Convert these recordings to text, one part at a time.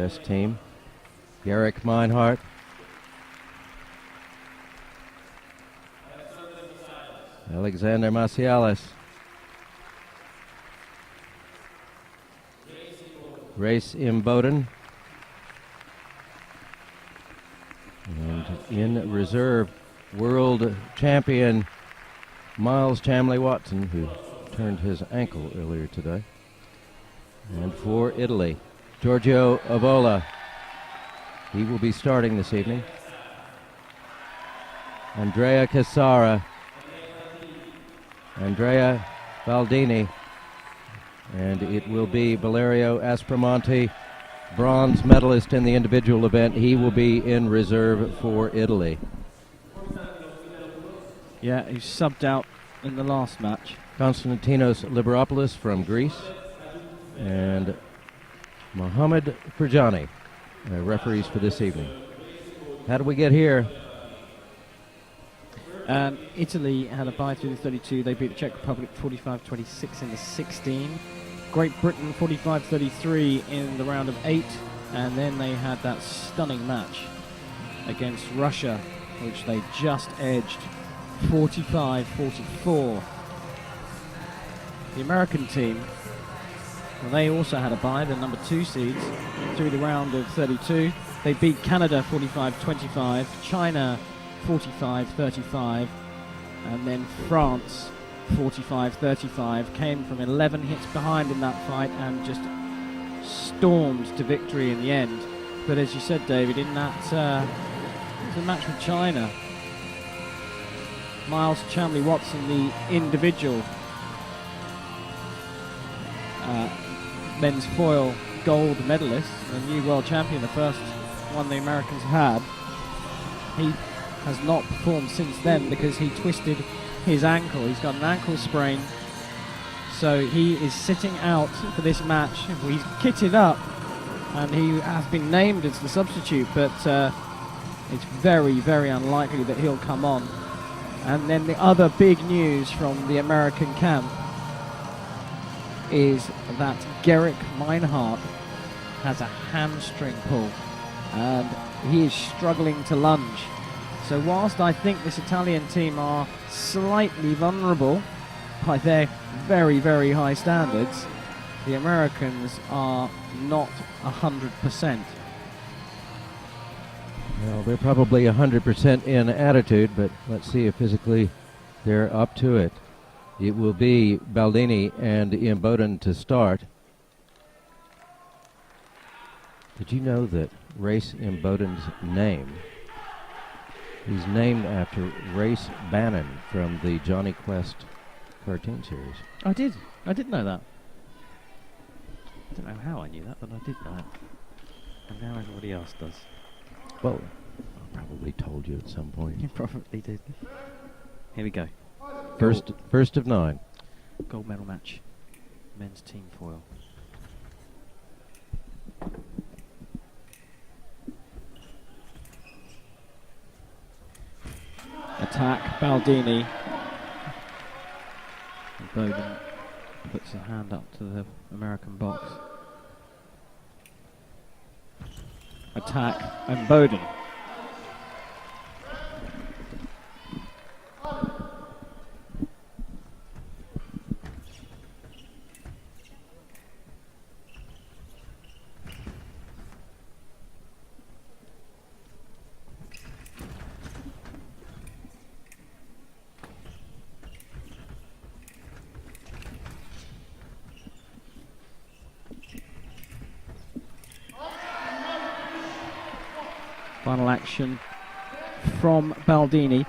best team. Gerek Meinhardt. Alexander Massialas. Race Imboden. And in reserve, world champion Miles Chamley-Watson, who turned his ankle earlier today. And for Italy, Giorgio Avola. He will be starting this evening. Andrea Cassara. Andrea Baldini. And it will be Valerio Aspromonte, bronze medalist in the individual event. He will be in reserve for Italy. Yeah, he subbed out in the last match. Konstantinos Liberopoulos from Greece. And Mohamed Ferjani, referees for this evening. How do we get here? Italy had a bye through the 32. They beat the Czech Republic 45-26 in the 16. Great Britain 45-33 in the round of 8. And then they had that stunning match against Russia, which they just edged 45-44. The American team, well, they also had a bye, the number 2 seeds, through the round of 32. They beat Canada 45-25, China 45-35, and then France 45-35. Came from 11 hits behind in that fight and just stormed to victory in the end. But as you said, David, in that it was a match with China. Miles Chamley-Watson, the individual men's foil gold medalist, the new world champion, the first one the Americans had. He has not performed since then because he twisted his ankle. He's got an ankle sprain, so he is sitting out for this match. He's kitted up and he has been named as the substitute, but it's very, very unlikely that he'll come on. And then the other big news from the American camp is that Gerek Meinhardt has a hamstring pull and he is struggling to lunge. So whilst I think this Italian team are slightly vulnerable by their very, very high standards, the Americans are not 100%. Well, they're probably 100% in attitude, but let's see if physically they're up to it. It will be Baldini and Imboden to start. Did you know that Race Imboden's name, he's named after Race Bannon from the Johnny Quest cartoon series? I did know that. I don't know how I knew that, but I did know it. And now everybody else does. Well, I probably told you at some point. You probably did. Here we go. First of 9. Gold medal match. Men's team foil. Attack, Baldini. And Bowden puts a hand up to the American box. Attack, and Bowden. Final action from Baldini.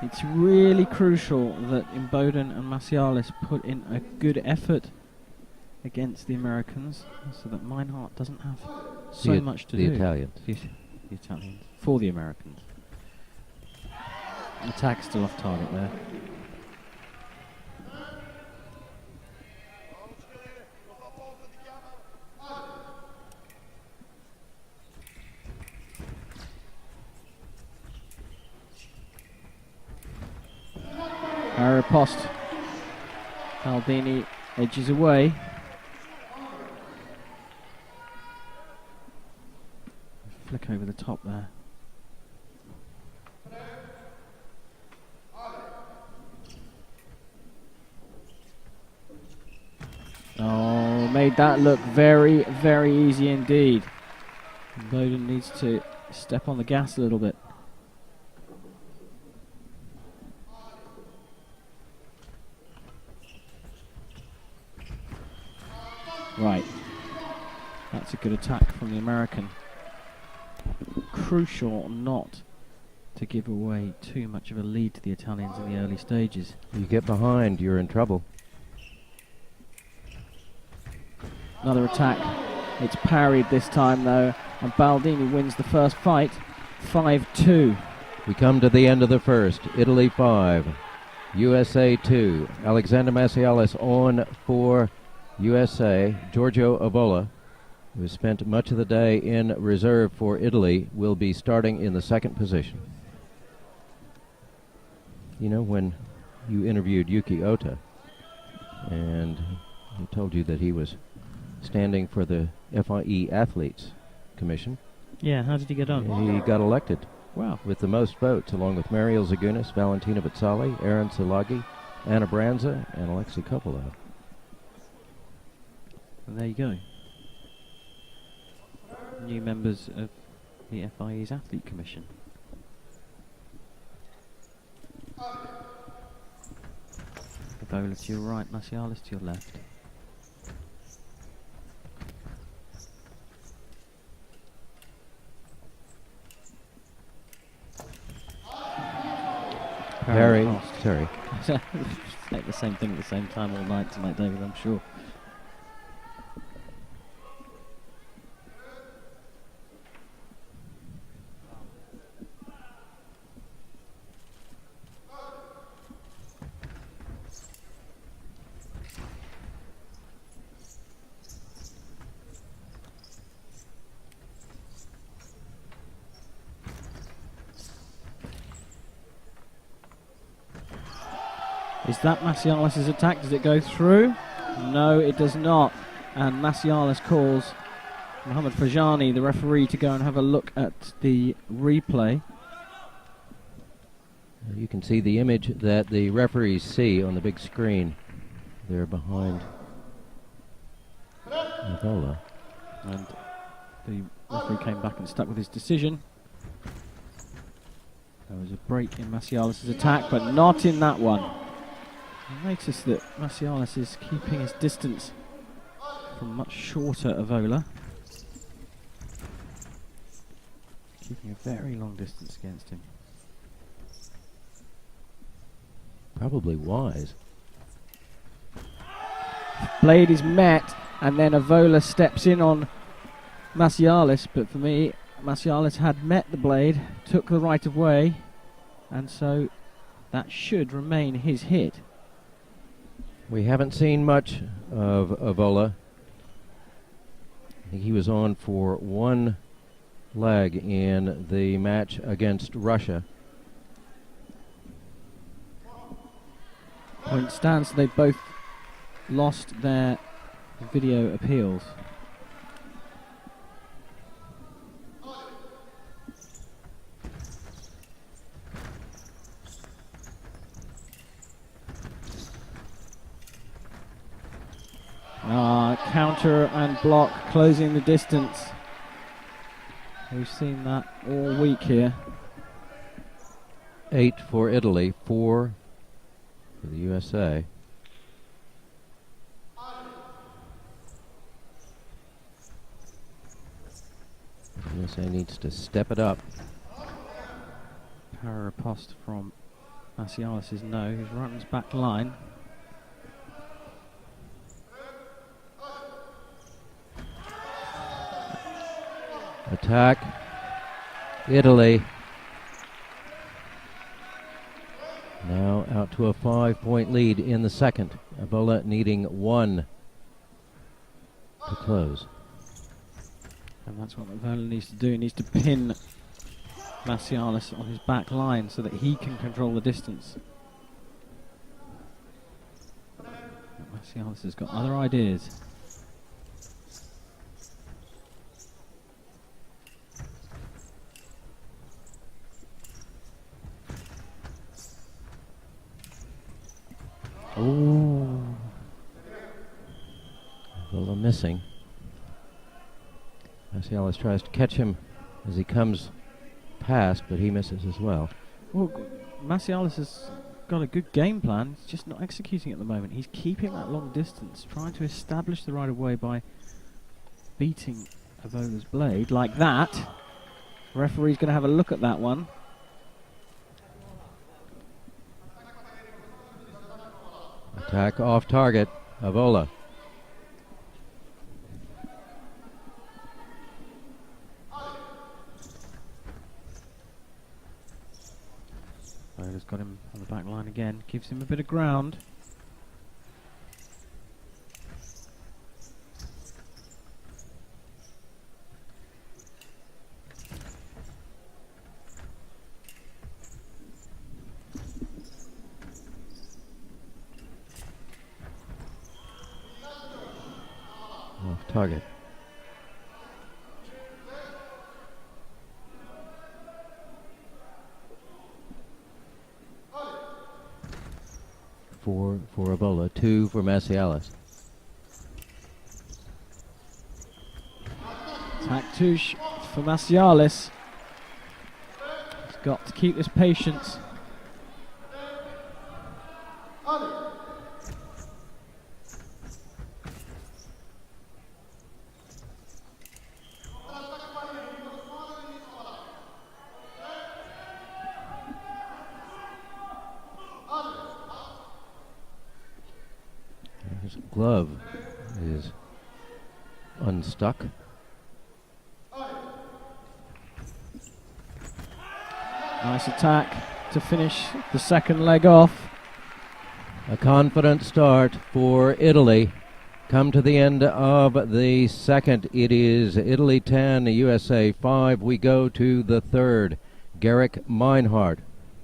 It's really crucial that Imboden and Massialas put in a good effort against the Americans so that Meinhardt doesn't have so much to do. The Italians. The Italians. For the Americans. Attack still off target there. Riposte. Baldini edges away. Flick over the top there. Oh, made that look very, very easy indeed. Imboden needs to step on the gas a little bit. Right. That's a good attack from the American. Crucial not to give away too much of a lead to the Italians in the early stages. You get behind, you're in trouble. Another attack. It's parried this time though, and Baldini wins the first fight, 5-2. We come to the end of the first. Italy 5, USA 2. Alexander Massialas on for USA. Giorgio Avola, who has spent much of the day in reserve for Italy, will be starting in the second position. You know, when you interviewed Yuki Ota, and he told you that he was standing for the FIE Athletes Commission. Yeah, how did he get on? He got elected. Wow. With the most votes, along with Mariel Zagunis, Valentina Bazzali, Aaron Salagi, Anna Branza, and Alexei Kopolov. And there you go. New members of the FIE's Athlete Commission. Avola to your right, Massialas to your left. Harry, sorry. Make the same thing at the same time all night tonight, David, I'm sure. Is that Massialas' attack? Does it go through? No, it does not. And Massialas calls Mohamed Fajani, the referee, to go and have a look at the replay. You can see the image that the referees see on the big screen there behind Avola. And the referee came back and stuck with his decision. There was a break in Massialas' attack, but not in that one. I notice that Massialas is keeping his distance from much shorter Avola. Keeping a very long distance against him. Probably wise. Blade is met, and then Avola steps in on Massialas, but for me, Massialas had met the blade, took the right of way, and so that should remain his hit. We haven't seen much of Avola. I think he was on for one leg in the match against Russia. Point stands, they both lost their video appeals. Counter and block, closing the distance. We've seen that all week here. 8 for Italy, 4 for the USA. The USA needs to step it up. Para riposte from Massialas is no. He runs back line. Attack. Italy. Now out to a 5-point lead in the second. Avola needing 1 to close. And that's what Avola needs to do. He needs to pin Massialas on his back line so that he can control the distance. Massialas has got other ideas. Ooh. Avola missing. Massialas tries to catch him as he comes past, but he misses as well. Well, Massialas has got a good game plan. He's just not executing at the moment. He's keeping that long distance, trying to establish the right of way by beating Avola's blade like that. The referee's going to have a look at that one. Attack off target. Avola. Avola's got him on the back line again. Gives him a bit of ground. Off target. Four for Avola, 2 for Massialas. Attack touche for Massialas. He's got to keep this patience. His glove is unstuck. Nice attack to finish the second leg off. A confident start for Italy. Come to the end of the second. It is Italy 10, USA 5. We go to the third. Gerek Meinhardt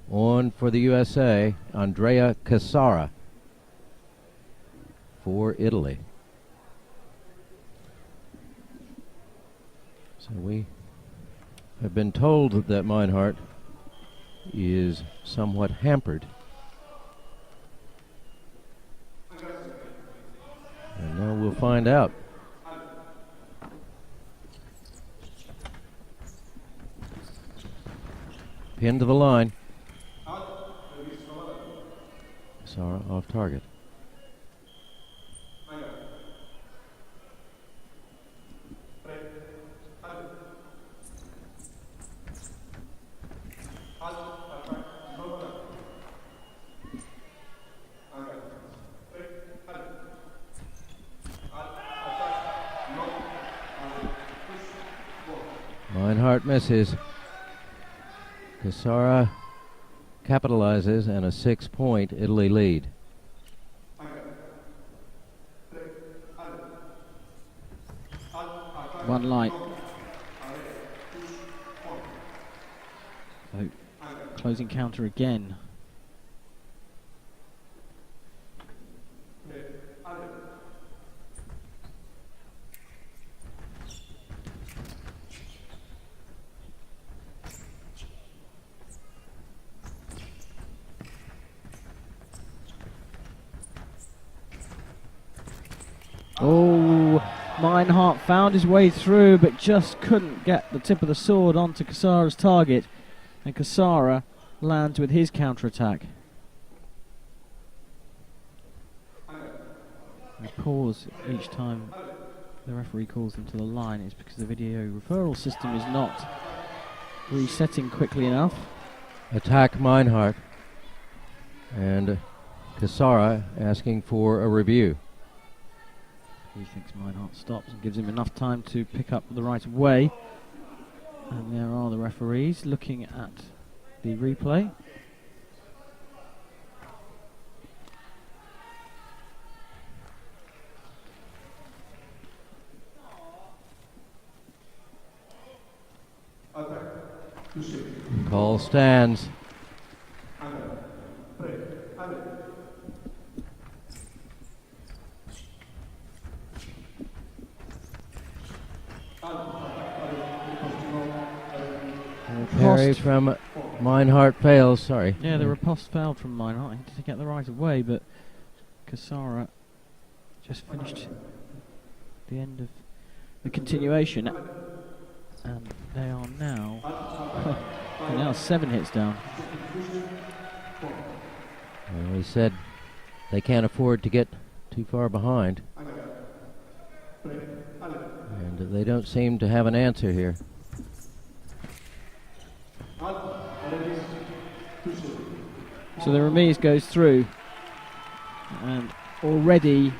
on for the USA. Andrea Cassara for Italy. So we have been told that Meinhardt is somewhat hampered. And now we'll find out. Pin to the line. Cassara off target. Meinhardt misses. Cassara capitalizes and a 6-point Italy lead. One light. So, closing counter again. Oh, Meinhardt found his way through, but just couldn't get the tip of the sword onto Cassara's target, and Cassara lands with his counterattack. We pause each time the referee calls them to the line. It's because the video referral system is not resetting quickly enough. Attack Meinhardt, and Cassara asking for a review. He thinks Meinhardt stops and gives him enough time to pick up the right of way. And there are the referees looking at the replay. Call stands. Parry from Meinhardt fails, sorry. Yeah, the riposte failed from Meinhardt. He had to get the right of way, but Cassara just finished the end of the continuation, and they are now they're now 7 hits down. Well, he said they can't afford to get too far behind, and they don't seem to have an answer here. So the remise goes through, and already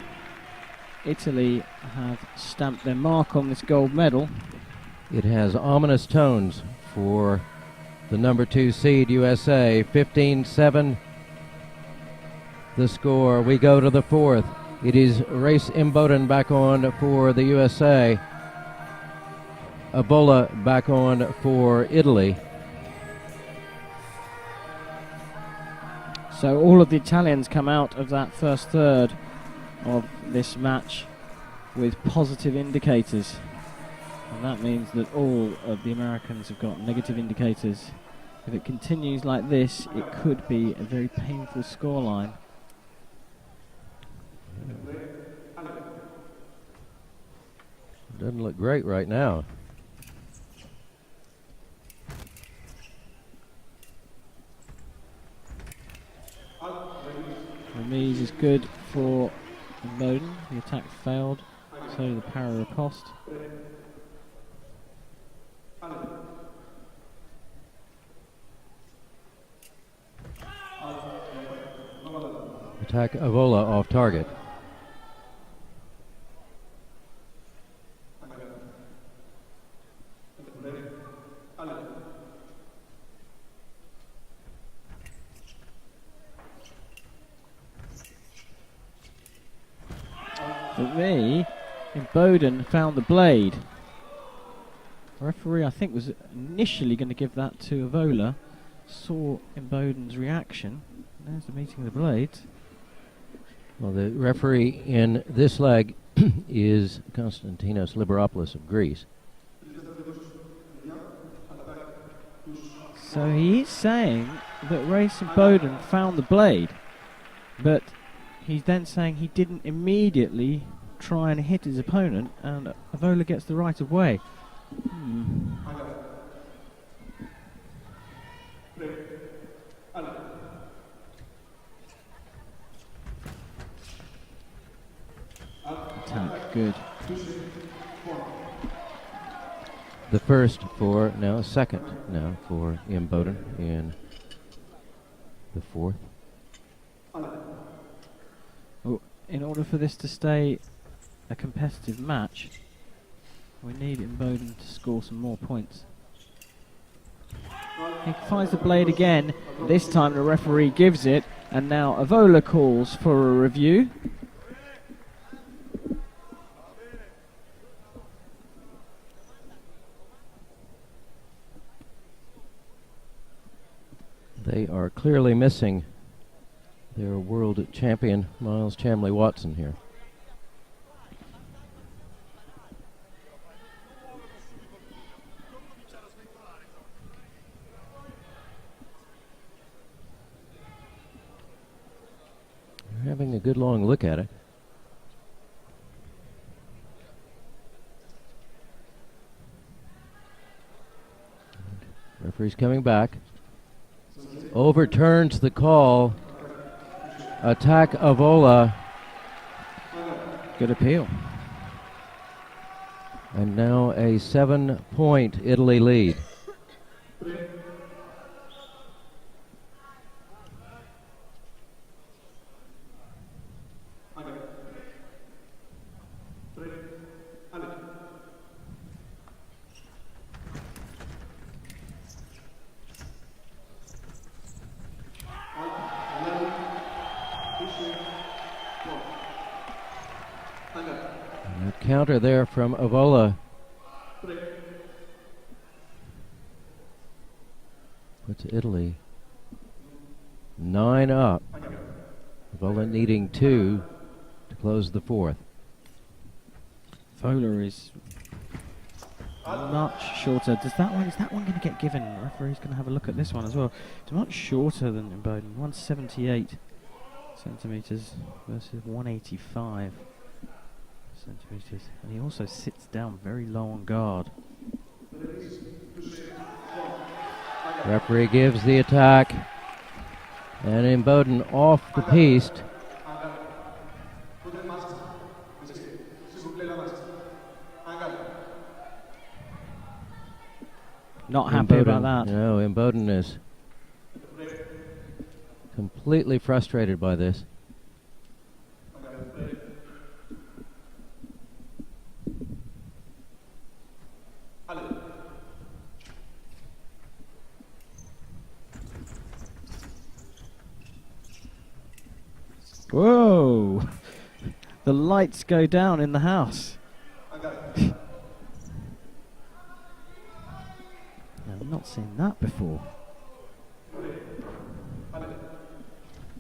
Italy have stamped their mark on this gold medal. It has ominous tones for the number 2 seed USA. 15-7 the score. We go to the 4th. It is Race Imboden back on for the USA. Avola back on for Italy. So all of the Italians come out of that first third of this match with positive indicators, and that means that all of the Americans have got negative indicators. If it continues like this, it could be a very painful scoreline. Doesn't look great right now. Remise is good for Imboden. The attack failed, so the para riposte. Attack Avola off target. For me, Imboden found the blade. The referee, I think, was initially going to give that to Avola. Saw Imboden's reaction. There's the meeting of the blades. Well, the referee in this leg is Konstantinos Liberopoulos of Greece. So he is saying that Race Imboden found the blade, but he's then saying he didn't immediately try and hit his opponent, and Avola gets the right of way. Attack, good. The first for, now second now for Imboden in the 4th. Well, in order for this to stay a competitive match, we need Imboden to score some more points. He finds the blade again. This time the referee gives it, and now Avola calls for a review. They are clearly missing their world champion, Miles Chamley-Watson here. They're having a good long look at it. Referee's coming back. Overturns the call. Attack Avola. Good appeal. And now a 7-point Italy lead. Counter there from Avola. Puts Italy 9 up. Avola needing 2 to close the 4th. Avola is much shorter. Is that one going to get given? The referee's going to have a look at this one as well. It's much shorter than Imboden. 178. centimeters versus 185 centimeters. And he also sits down very low on guard. Referee gives the attack, and Imboden off the piste. Not happy about that. No, Imboden is completely frustrated by this. Whoa! The lights go down in the house. I've not seen that before.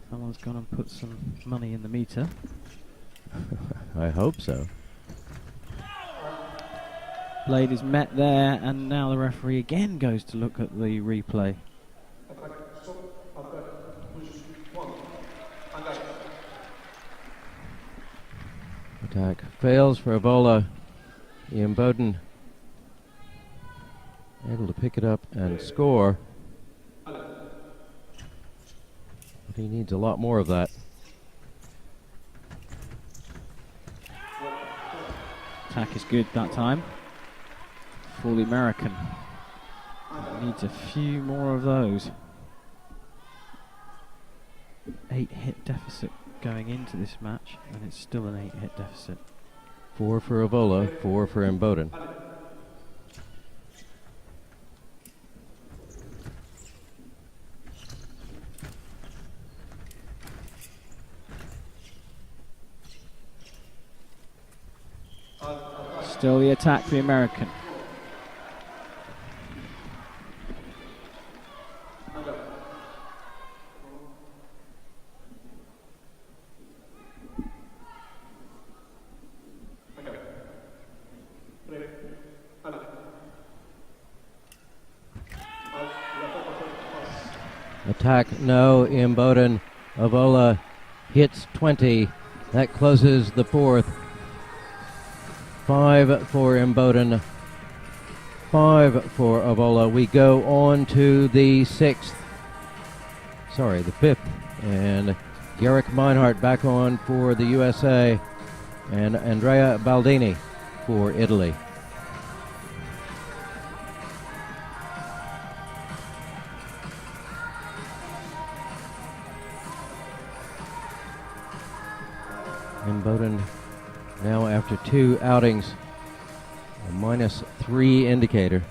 Someone's gone and put some money in the meter. I hope so. Blade is met there, and now the referee again goes to look at the replay. Attack fails for Avola. Imboden able to pick it up and score. But he needs a lot more of that. Attack is good that time for the American. Needs a few more of those. 8 hit deficit going into this match, and it's still an 8 hit deficit. 4 for Avola, 4 for Imboden. Still the attack for the American. Attack, no, Imboden. Avola hits 20. That closes the fourth. 5 for Imboden, 5 for Avola. We go on to the fifth. And Gerek Meinhardt back on for the USA, and Andrea Baldini for Italy. Imboden now after 2 outings, a -3 indicator.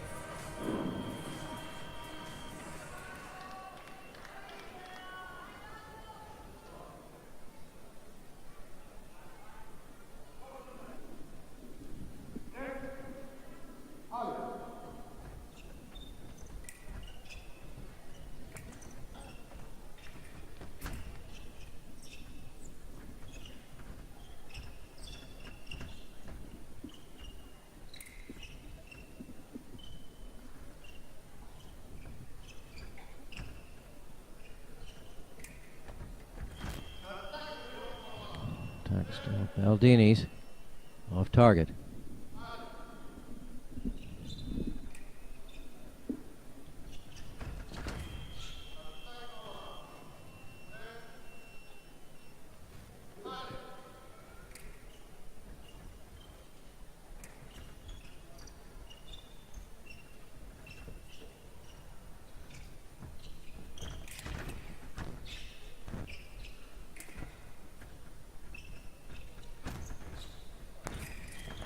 Baldini's off target.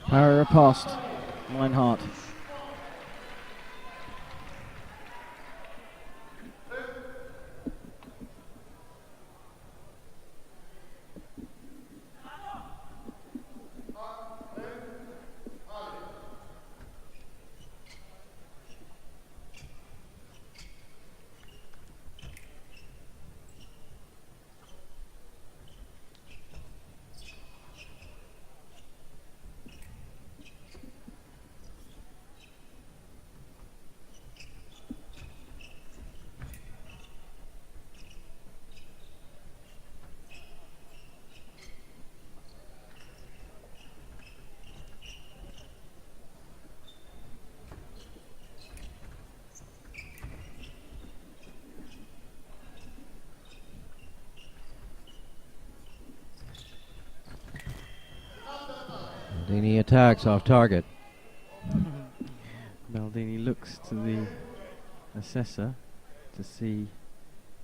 Power past Meinhardt. Baldini attacks off target. Baldini looks to the assessor to see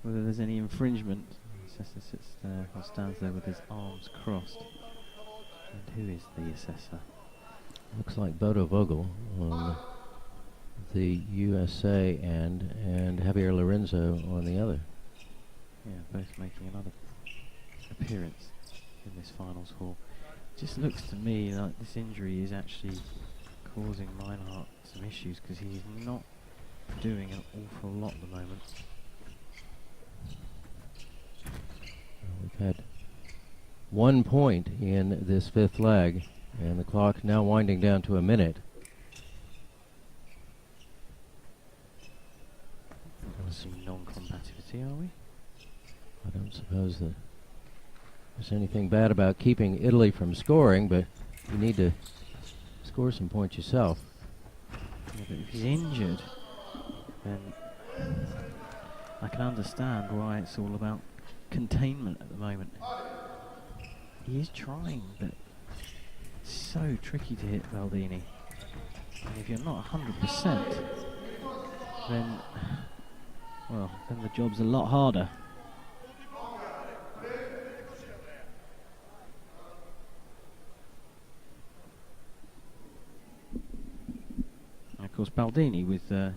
whether there's any infringement. The assessor sits there or stands there with his arms crossed. And who is the assessor? Looks like Bodo Vogel on the USA end and Javier Lorenzo on the other. Yeah, both making another appearance in this finals hall. Just looks to me like this injury is actually causing Meinhardt some issues because he's not doing an awful lot at the moment. We've had 1 point in this fifth leg, and the clock now winding down to a minute. Some non-combativity, are we? I don't suppose that there's anything bad about keeping Italy from scoring, but you need to score some points yourself. Yeah, but if he's injured, then I can understand why it's all about containment at the moment. He is trying, but it's so tricky to hit Baldini. And if you're not 100%, then, well, then the job's a lot harder. And of course, Baldini with the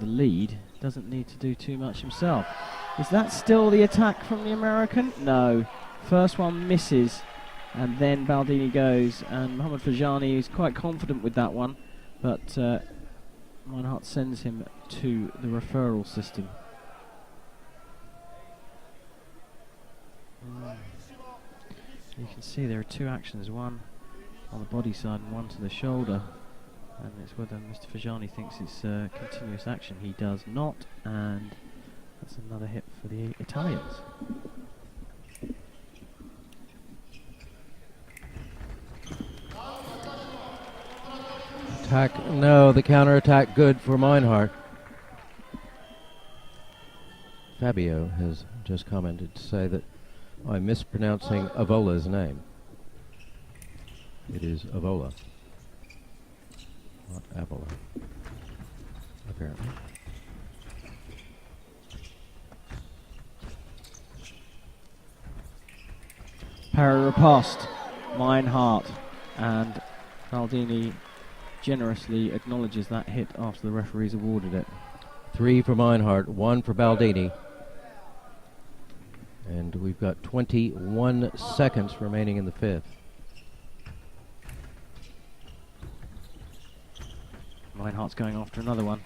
lead doesn't need to do too much himself. Is that still the attack from the American? No. First one misses, and then Baldini goes, and Mohamed Fajani is quite confident with that one, but Meinhardt sends him to the referral system. You can see there are two actions, one on the body side and one to the shoulder, and it's whether Mr. Fajani thinks it's continuous action. He does not, and that's another hit for the Italians. Attack, no, the counter-attack good for Meinhardt. Fabio has just commented to say that I'm mispronouncing Avola's name. It is Avola, not Avola, apparently. Parry riposte, Meinhardt, and Baldini generously acknowledges that hit after the referees awarded it. 3 for Meinhardt, 1 for Baldini. And we've got 21 seconds remaining in the fifth. Meinhardt's going after another one.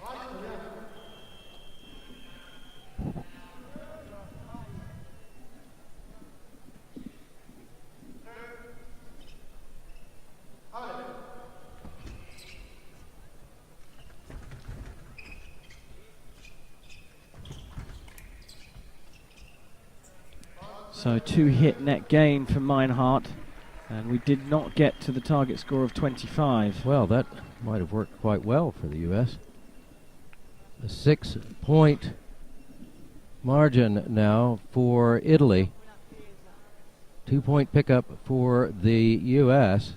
So 2-hit net gain for Meinhardt, and we did not get to the target score of 25. Well, that might have worked quite well for the U.S. A 6-point margin now for Italy. 2-point pickup for the U.S.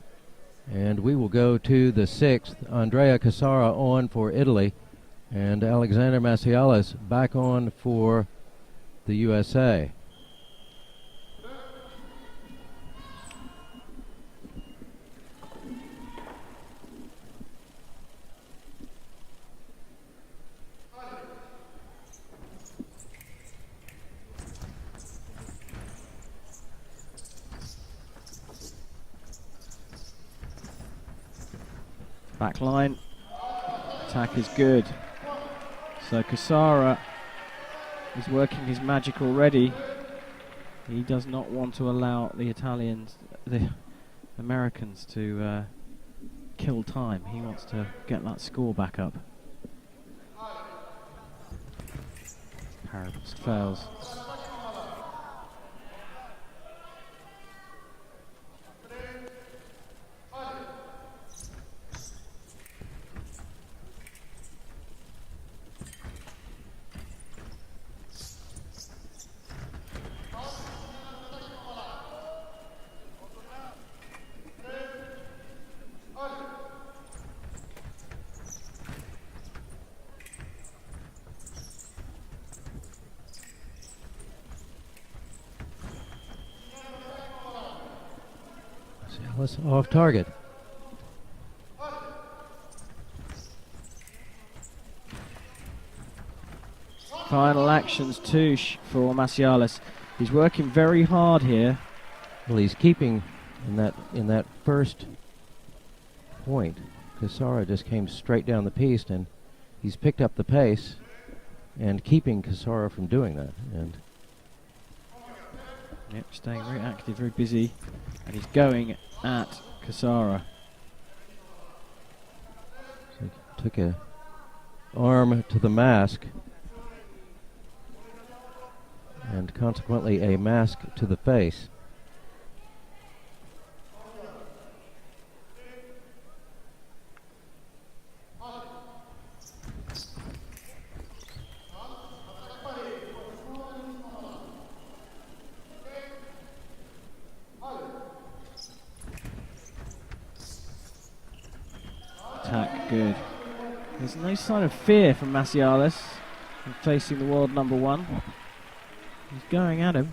And we will go to the sixth. Andrea Cassara on for Italy, and Alexander Massialas back on for the USA. Back line, attack is good. So Cassara is working his magic already. He does not want to allow the Italians, the Americans, to kill time. He wants to get that score back up. Parabus fails. Massialas off target. Final actions too for Massialas. He's working very hard here. Well, he's keeping in that first point. Cassara just came straight down the piste, and he's picked up the pace and keeping Cassara from doing that. And yep, staying very active, very busy, and he's going at Cassara. So he took a arm to the mask, and consequently a mask to the face. Attack, good. There's no sign of fear from Massialas in facing the world number one. He's going at him.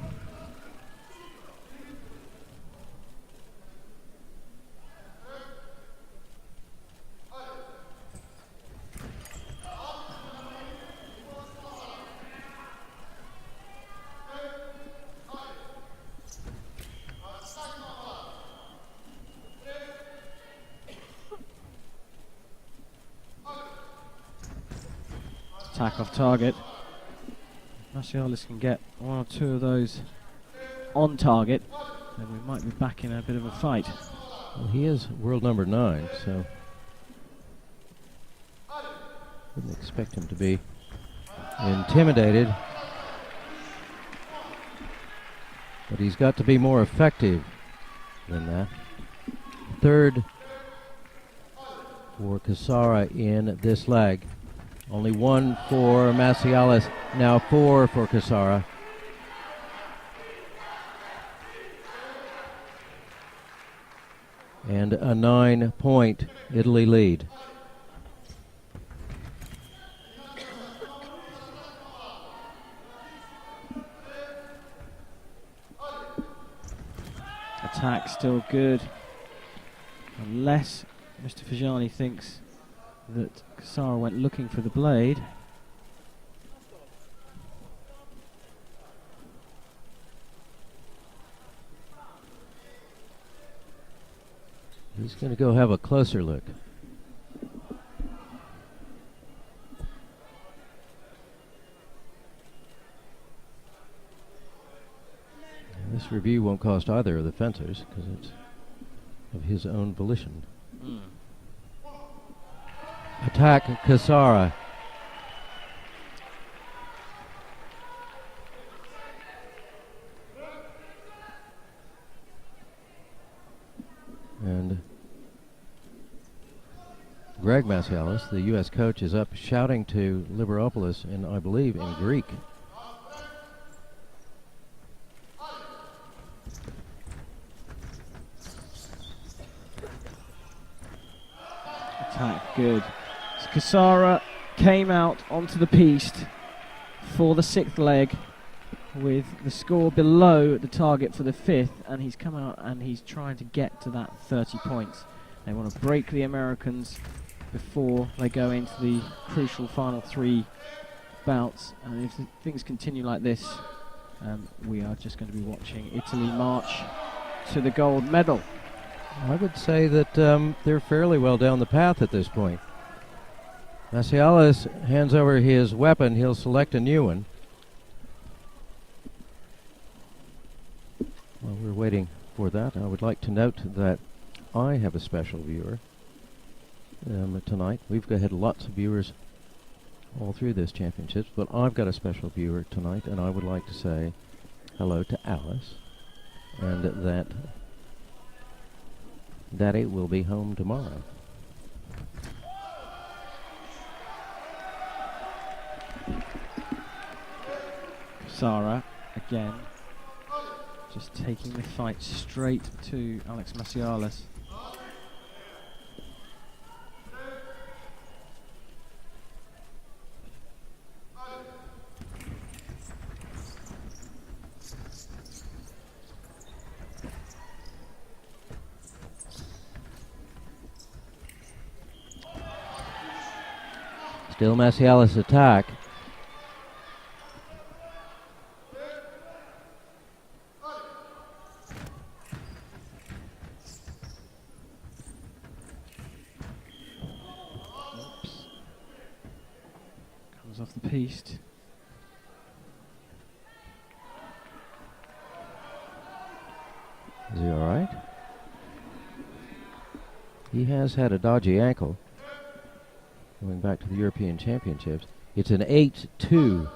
Attack off target. Massialas can get one or two of those on target, then we might be back in a bit of a fight. Well, he is world number 9, so wouldn't expect him to be intimidated. But he's got to be more effective than that. Third for Cassara in this leg. Only one for Massialas, now 4 for Cassara. And a 9-point Italy lead. Attack still good, unless Mr. Fajani thinks that Cassara went looking for the blade. He's going to go have a closer look. And this review won't cost either of the fencers because it's of his own volition. Attack Cassara. And Greg Massialas, the U.S. coach, is up shouting to Liberopoulos in, I believe, in Greek. Attack, good. So Cassara came out onto the piste for the 6th leg with the score below the target for the 5th, and he's come out and he's trying to get to that 30 points. They want to break the Americans before they go into the crucial final 3 bouts, and if things continue like this, we are just going to be watching Italy march to the gold medal. I would say that they're fairly well down the path at this point. Massialas hands over his weapon. He'll select a new one. While we're waiting for that, I would like to note that I have a special viewer tonight. We've had lots of viewers all through this championships, but I've got a special viewer tonight, and I would like to say hello to Alice, and that Daddy will be home tomorrow. Cassara again, just taking the fight straight to Alex Massialas. Still Massialas attack. Oops. Comes off the piste. Is he all right? He has had a dodgy ankle going back to the European Championships. It's an 8-2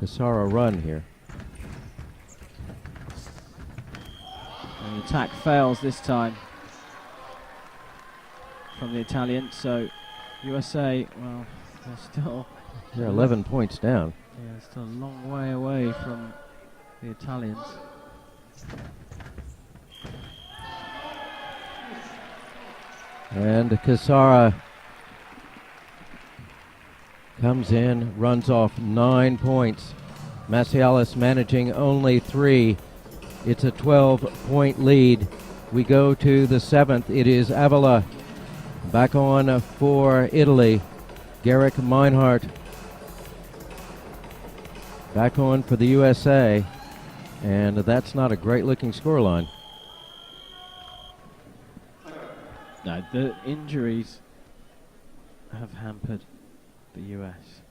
Cassara run here. And the attack fails this time from the Italian, so USA, well, They're 11 points down. Yeah, still a long way away from the Italians. And Cassara comes in, runs off 9 points. Massialas managing only 3. It's a 12-point lead. We go to the 7th. It is Avola back on for Italy. Gerek Meinhardt back on for the USA. And that's not a great-looking scoreline. No, the injuries have hampered the US.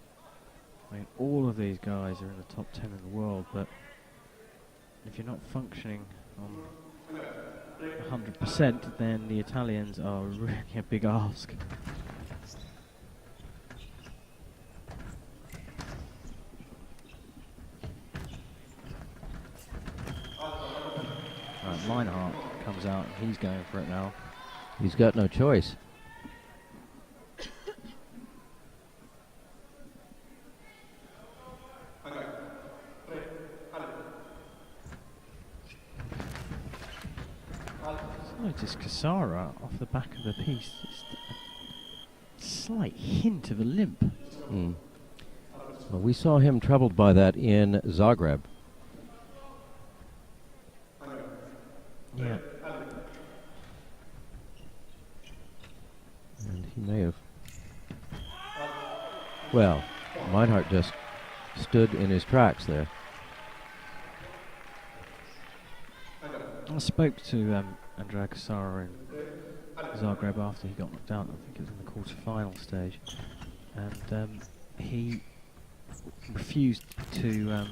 I mean, all of these guys are in the top 10 in the world, but if you're not functioning on 100%, then the Italians are really a big ask. Right, Meinhardt comes out, and he's going for it now. He's got no choice. Notice Cassara off the back of the piece. Just a slight hint of a limp. Mm. Well, we saw him troubled by that in Zagreb. Yeah. And he may have. Well, Meinhardt just stood in his tracks there. I spoke to Andrea Cassara in Zagreb after he got knocked out. I think it was in the quarter-final stage, and he refused to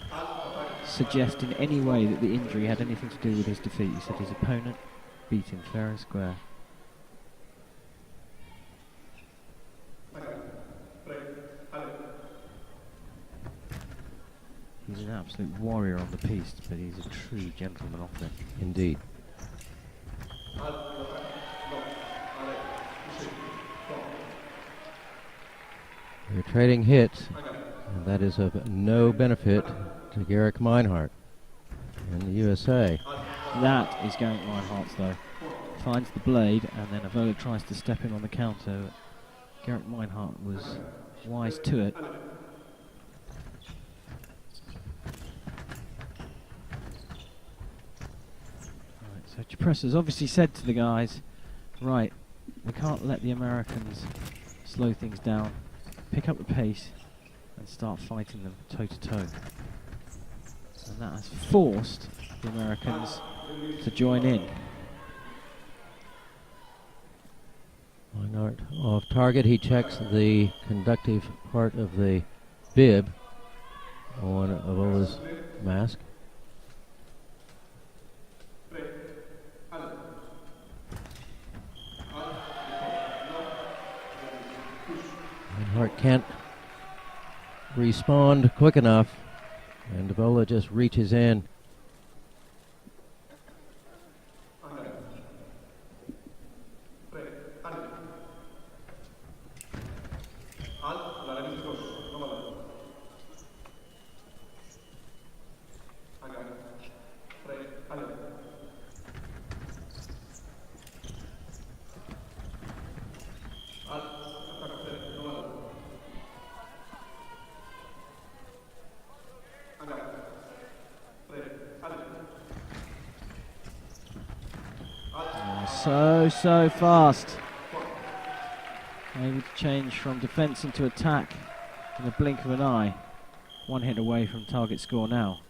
suggest in any way that the injury had anything to do with his defeat. He said his opponent beat him fair and square. He's an absolute warrior on the piste, but he's a true gentleman off it. Indeed. They're trading hits, and that is of no benefit to Gerek Meinhardt and the USA. That is Gerek Meinhardt's though. Finds the blade, and then Avola tries to step in on the counter. Gerek Meinhardt was wise to it. So Cipressa's obviously said to the guys, right, we can't let the Americans slow things down, pick up the pace and start fighting them toe to toe. And that has forced the Americans to join in. Meinhardt off target. He checks the conductive part of the bib on Avola's mask. Meinhardt can't respond quick enough, and Avola just reaches in. So fast. Able to change from defense into attack in the blink of an eye. One hit away from target score now.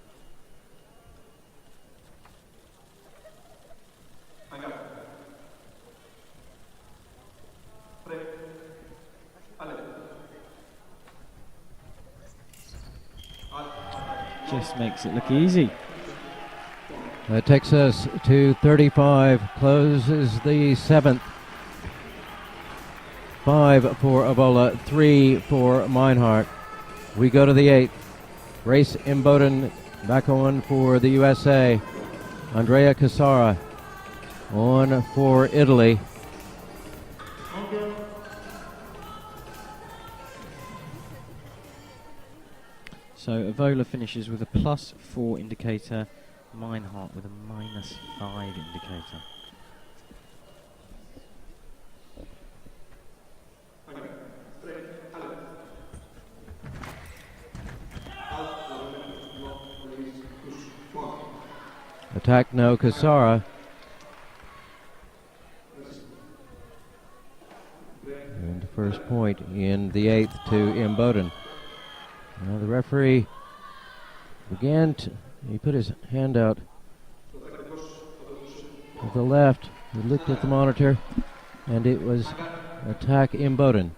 Just makes it look easy. That takes us to 35, closes the 7th. 5 for Avola, 3 for Meinhardt. We go to the 8th. Race Imboden back on for the USA. Andrea Cassara on for Italy. So Avola finishes with a +4 indicator, Meinhardt with a -5 indicator. Attack no, Cassara. And the first point in the 8th to Imboden. Now the referee he put his hand out to the left. He looked at the monitor, and it was attack Imboden.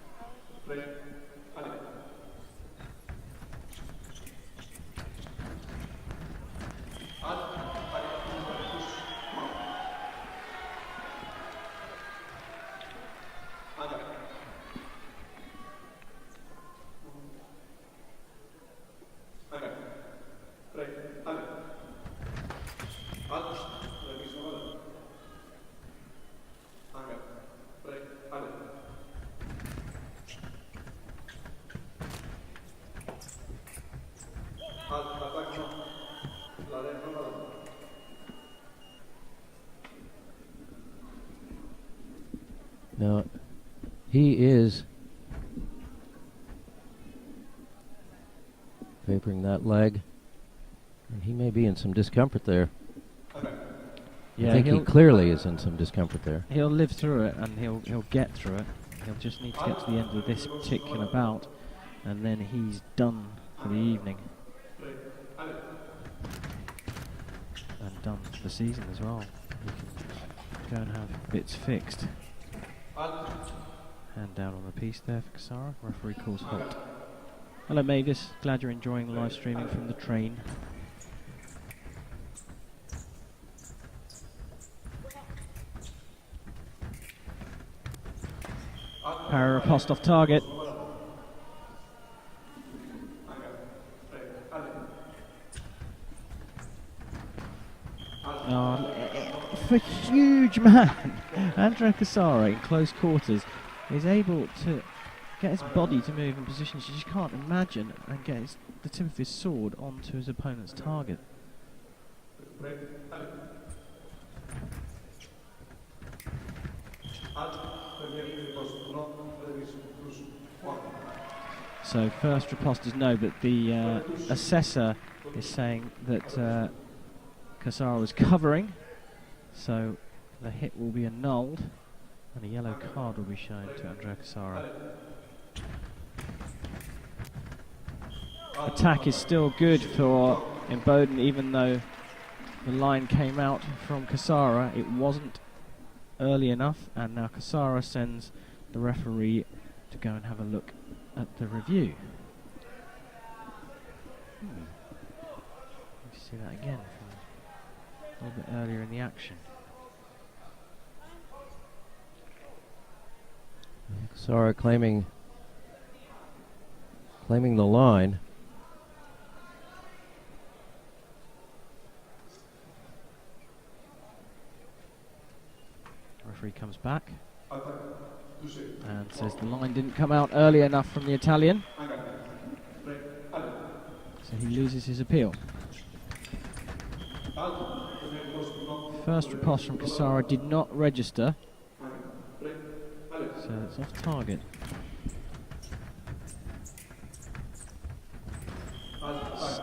Now, he is papering that leg, and he may be in some discomfort there. Yeah, I think he clearly is in some discomfort there. He'll live through it, and he'll get through it. He'll just need to get to the end of this particular bout, and then he's done for the evening. And done for the season as well. He can go and have bits fixed. Hand down on the piece there for Cassara. Referee calls halt. Hello Mavis, glad you're enjoying the live streaming from the train. Para riposte off target. For huge man, Andrea Cassara in close quarters is able to get his body to move in positions you just can't imagine and get the tip of his sword onto his opponent's target. So first riposte is no, but the assessor is saying that Cassara was covering, so the hit will be annulled and a yellow card will be shown to Andrea Cassara. Attack is still good for Imboden, even though the line came out from Cassara. It wasn't early enough, and now Cassara sends the referee to go and have a look at the review. You see that again from a little bit earlier in the action. Cassara claiming the line. Referee comes back and says the line didn't come out early enough from the Italian, so he loses his appeal. First riposte from Cassara did not register, so it's off target.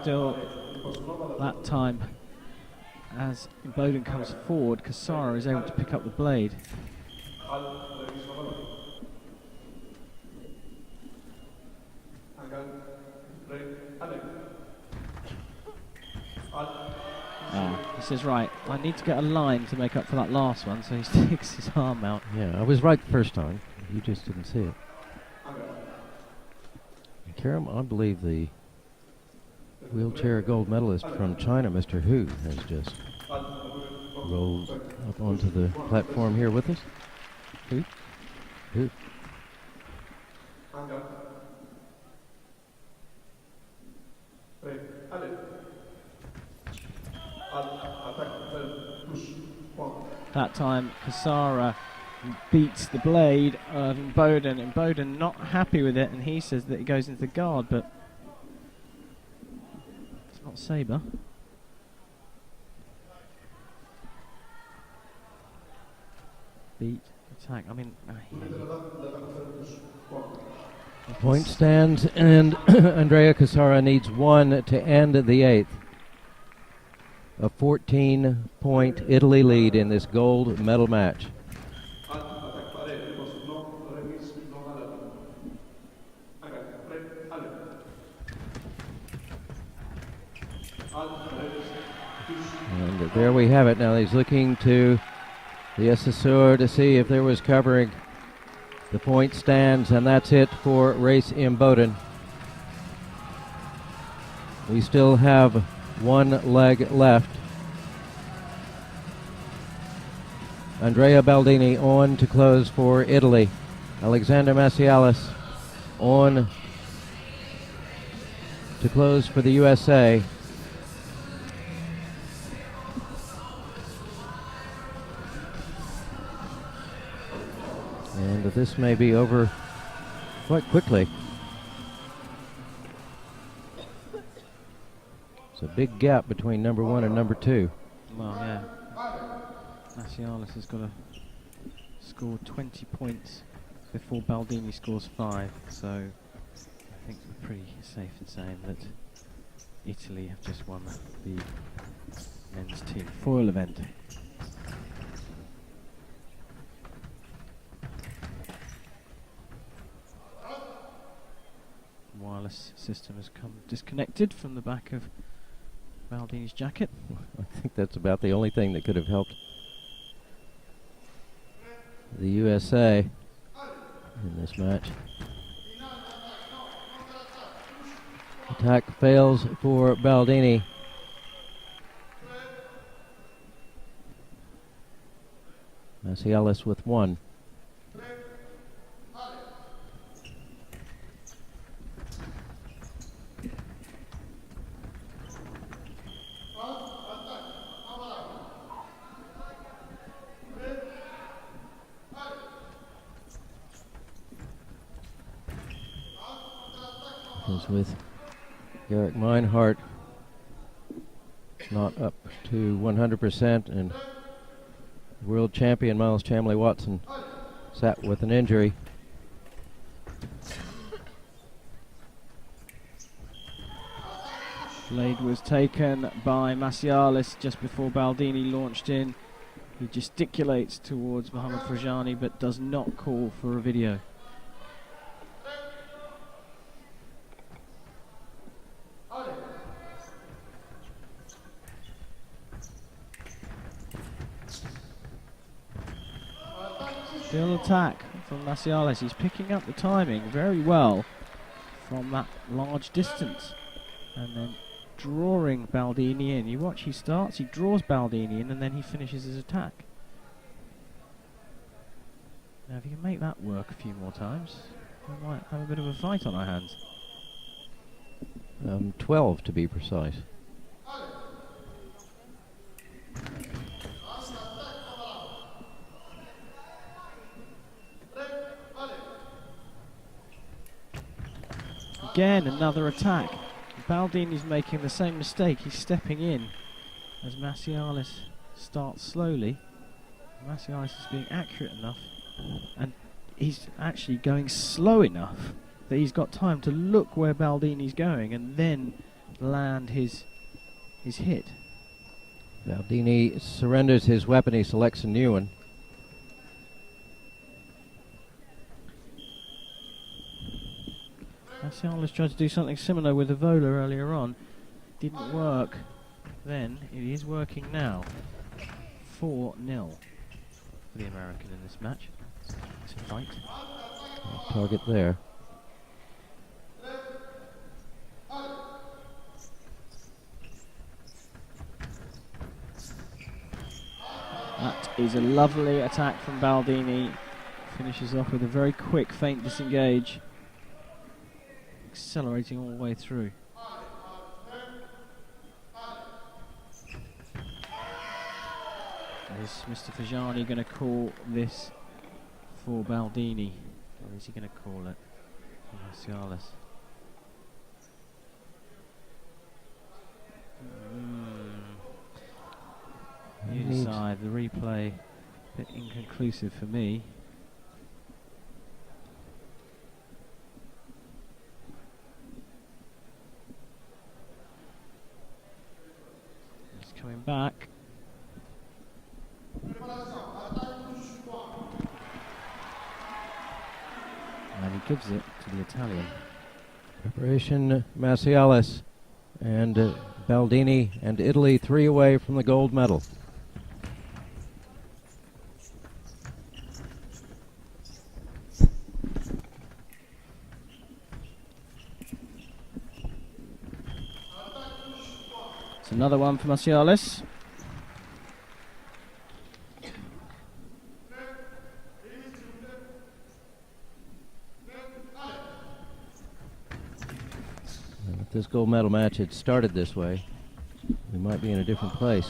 Still, that time, as Imboden comes forward, Cassara is able to pick up the blade. He says, right, I need to get a line to make up for that last one, so he sticks his arm out. Yeah, I was right the first time. You just didn't see it. Karam, I believe the wheelchair gold medalist from China, Mr. Hu, has just rolled up onto the platform here with us. Hu? Hu? That time, Cassara beats the blade of Imboden. Imboden not happy with it, and he says that it goes into the guard, but it's not Sabre. Beat, attack, I mean... Point stands, and Andrea Cassara needs one to end the eighth. A 14-point Italy lead in this gold medal match. And there we have it. Now he's looking to the assessor to see if there was covering. The point stands, and that's it for race Imboden. We still have one leg left. Andrea Baldini on to close for Italy. Alexander Massialas on to close for the USA. And this may be over quite quickly. It's a big gap between number one and number two. Well, yeah. Massialas has got to score 20 points before Baldini scores 5, so I think we're pretty safe in saying that Italy have just won the men's team foil event. Wireless system has come disconnected from the back of Baldini's jacket. I think that's about the only thing that could have helped the USA in this match. Attack fails for Baldini. Massialas with one. With Gerek Meinhardt not up to 100%, and world champion Miles Chamley-Watson sat with an injury. Blade was taken by Massialas just before Baldini launched in. He gesticulates towards Mohamed Frajani but does not call for a video. Still attack from Massialas. He's picking up the timing very well from that large distance and then drawing Baldini in. You watch, he starts, he draws Baldini in, and then he finishes his attack. Now if he can make that work a few more times, we might have a bit of a fight on our hands. 12 to be precise. Again, another attack. Baldini's making the same mistake. He's stepping in as Massialas starts slowly. Massialas is being accurate enough, and he's actually going slow enough that he's got time to look where Baldini's going and then land his hit. Baldini surrenders his weapon. He selects a new one. Massialas tried to do something similar with Avola earlier on. Didn't work then. It is working now. 4-0 for the American in this match. It's a fight. Target there. That is a lovely attack from Baldini. Finishes off with a very quick feint disengage. Accelerating all the way through. Is Mr. Fajani going to call this for Baldini? Or is he going to call it for Massialas? You decide. The replay, a bit inconclusive for me. He's coming back. And he gives it to the Italian. Preparation, Massialas and Baldini and Italy 3 away from the gold medal. It's another one for Massialas. If this gold medal match had started this way, we might be in a different place.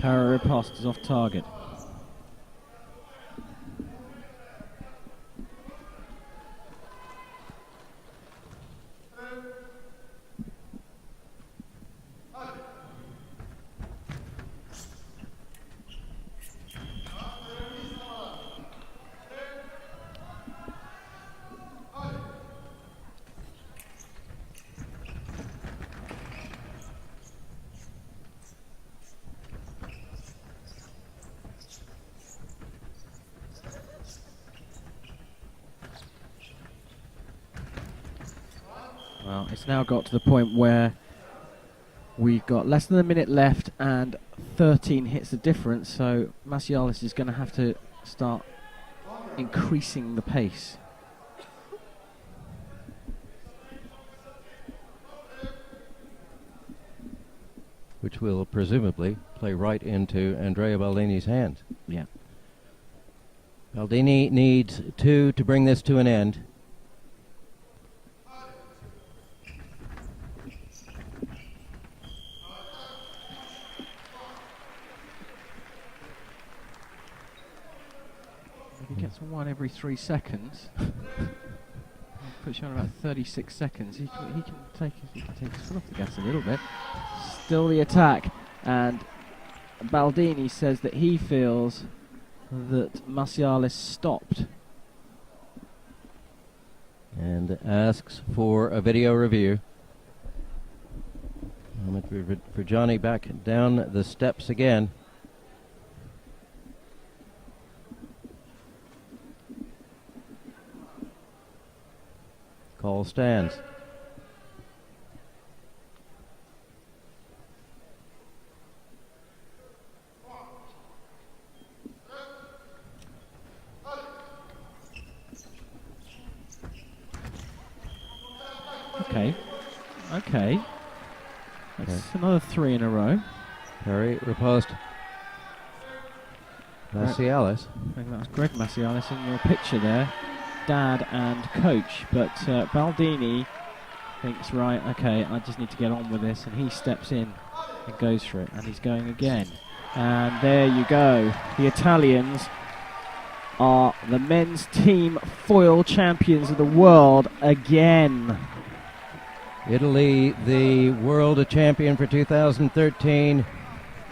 Para riposte is off target. Well, it's now got to the point where we've got less than a minute left and 13 hits the difference, so Massialas is going to have to start increasing the pace. Which will presumably play right into Andrea Baldini's hands. Yeah. Baldini needs 2 to bring this to an end. He gets one every 3 seconds. Puts you on about 36 seconds. He can take his foot off the gas a little bit. Still the attack, and Baldini says that he feels that Massialas stopped. And asks for a video review. For Johnny back down the steps again. Call stands. Okay. That's another 3 in a row. Parry, riposte. Massialas. I think that's Gerek Meinhardt in your picture there, dad and coach. But Baldini thinks, right, okay, I just need to get on with this, and he steps in and goes for it, and he's going again. And there you go. The Italians are the men's team foil champions of the world again. Italy, the world champion for 2013.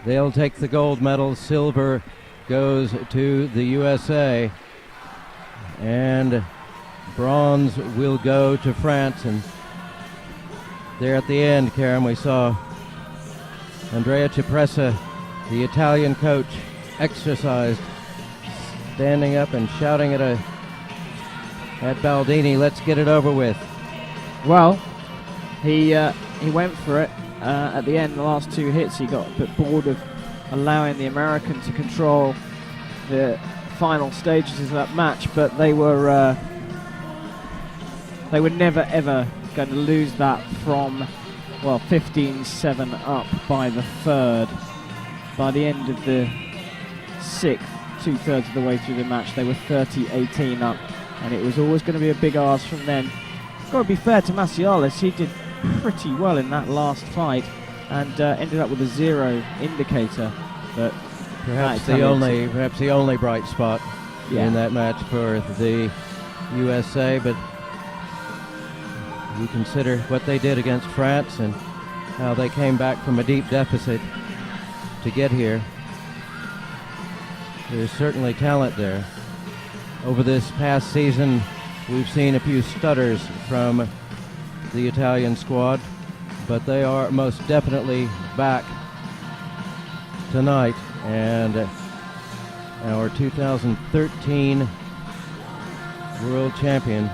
They'll take the gold medal. Silver goes to the USA. And bronze will go to France. And there at the end, Karen, we saw Andrea Cassara, the Italian coach, exercised, standing up and shouting at Baldini, let's get it over with. Well, he went for it at the end. The last two hits, he got a bit bored of allowing the American to control the final stages of that match, but they were never ever going to lose that from 15-7 up by the third. By the end of the sixth, 2/3 of the way through the match, they were 30-18 up, and it was always going to be a big ask from them. Got to be fair to Massialas, he did pretty well in that last fight and ended up with a 0 indicator. But perhaps the only bright spot in that match for the USA. But you consider what they did against France and how they came back from a deep deficit to get here. There's certainly talent there. Over this past season, we've seen a few stutters from the Italian squad, but they are most definitely back tonight. And our 2013 world champion,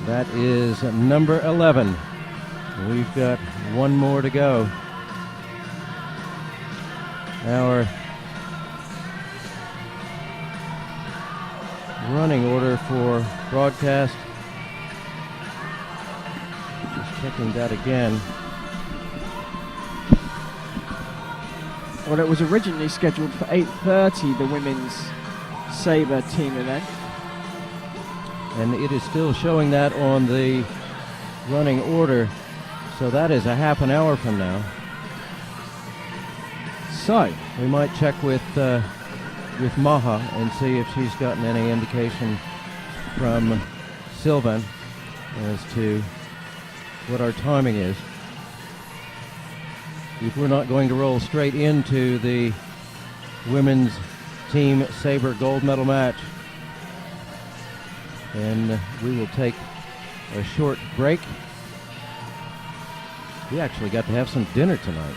that is number 11. We've got one more to go. Our running order for broadcast, just checking that again. Well, it was originally scheduled for 8:30, the women's sabre team event. And it is still showing that on the running order, so that is a half an hour from now. So we might check with Maha and see if she's gotten any indication from Sylvan as to what our timing is. If we're not going to roll straight into the women's team sabre gold medal match, and we will take a short break. We actually got to have some dinner tonight.